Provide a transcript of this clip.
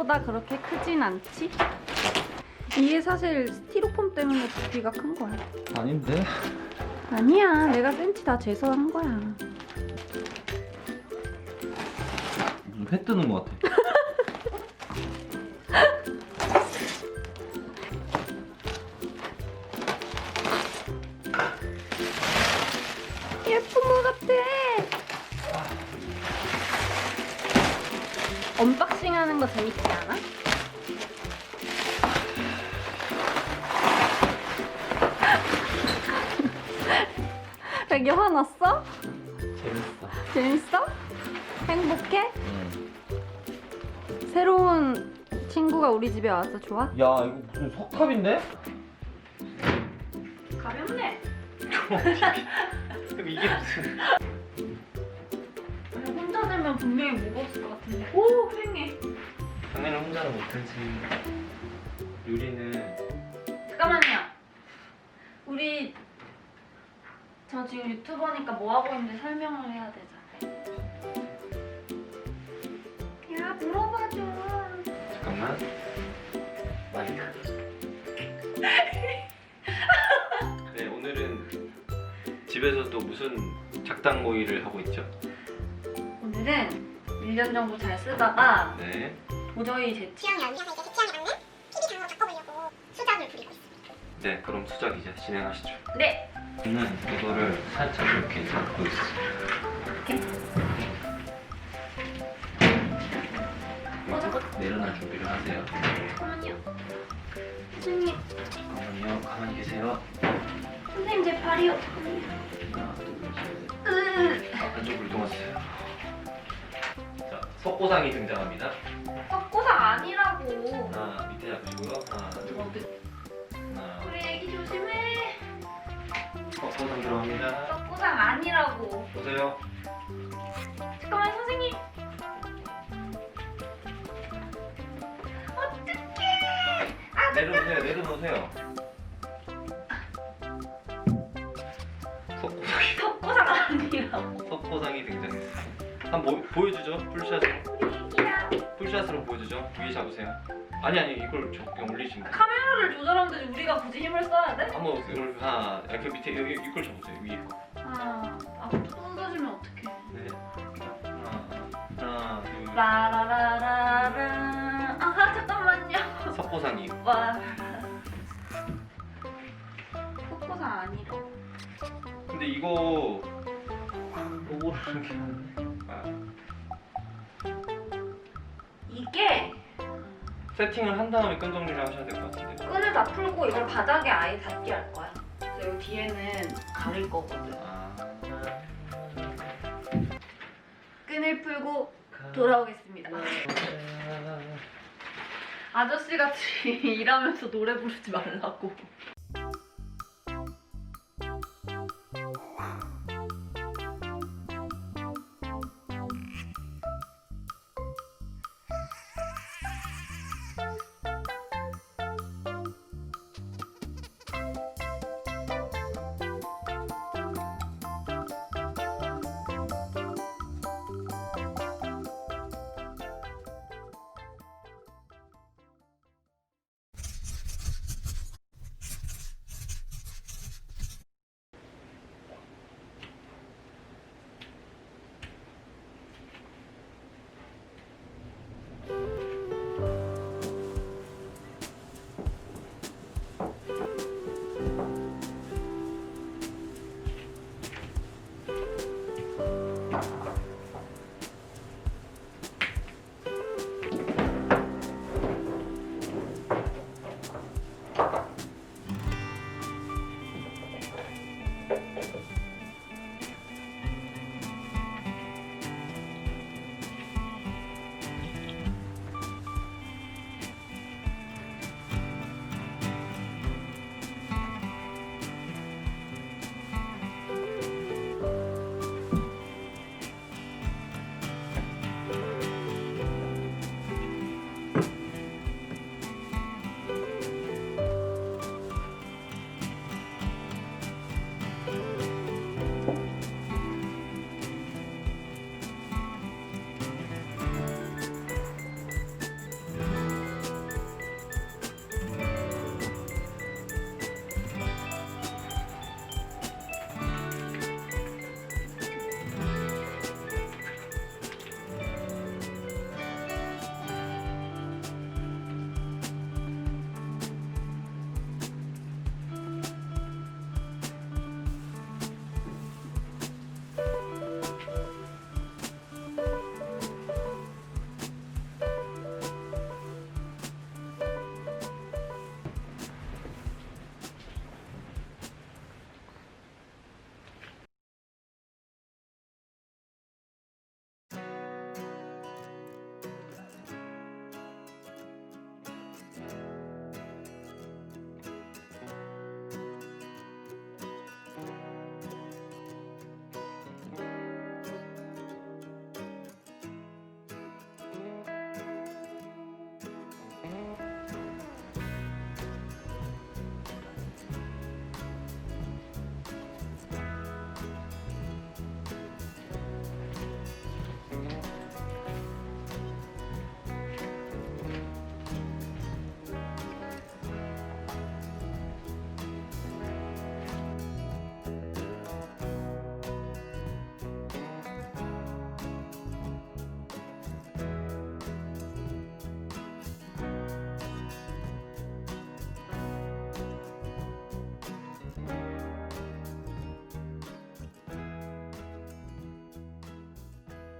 생각보다 그렇게 크진 않지? 이게 사실 스티로폼 때문에 부피가 큰 거야. 아닌데? 아니야, 내가 센치 다 재서한 거야. 무슨 회 뜨는 것 같아. 예쁜 거 같아. 언박싱 하는 거 재밌지 않아? 되게 화났어? 재밌어. 재밌어? 행복해? 응. 새로운 친구가 우리 집에 와서 좋아? 야, 이거 무슨 석탑인데? 가볍네. 이게 무슨. 혼자 내면 분명히 무거웠을 것 같은데. 오, 휑해. 당연히 혼자는 못하지. 유리는. 잠깐만요. 우리 저 지금 유튜버니까 뭐 하고 있는지 설명을 해야 되잖아요. 야, 물어봐줘. 잠깐만. 마이크. 네, 오늘은 집에서 또 무슨 작당모의를 하고 있죠? 오늘은 1년 정도 잘 쓰다가 네. 도저히 제 취향이 아니어서 이제 제 취향에 맞는 TV 장으로 바꿔보려고 수작을 부리고 있습니다. 네, 그럼 수작 이제 진행하시죠. 네. 저는 이거를 살짝 이렇게 잡고 있어요. 이렇게. 내려놔 준비를 하세요. 잠깐만요. 선생님, 잠깐만요. 가만히 계세요. 선생님 제 발이요. 하나, 둘, 셋. 안쪽으로 이동하세요. 자, 석고상이 등장합니다. 꺾고상 아니라고. 하나, 밑에 잡으시고요. 하나, 둘, 하나. 우리 애기 조심해. 석고상 들어갑니다. 꺾고상 아니라고. 보세요. 잠깐만 선생님. 어떡해. 아, 내려놓으세요. 내려놓으세요. 석고상이, 꺾고상 아니라고. 석고상이 등장했어요. 한번 보여주죠. 풀샷으로. 우리 애기야. 풀샷으로 보여주죠. 위에 잡으세요. 아니 이걸 그냥 올리시면 돼요. 카메라를 조절하면 되지 우리가 굳이 힘을 써야 돼? 한번 이걸 하나 이렇게 밑에 여기 이걸 잡으세요. 위에 거. 쏟아지면 어떡해. 네. 하나, 둘. 라라라라라. 아, 잠깐만요. 석고상이. 와. 꺾고상 아니라고. 근데 이거 로고를 이렇게 하네. 이게 세팅을 한 다음에 끈 정리를 하셔야 될 것 같은데. 끈을 다 풀고 이걸 바닥에 아예 닿게 할 거야. 그래서 여기 뒤에는 가릴 거거든. 끈을 풀고 돌아오겠습니다. 아저씨같이 일하면서 노래 부르지 말라고.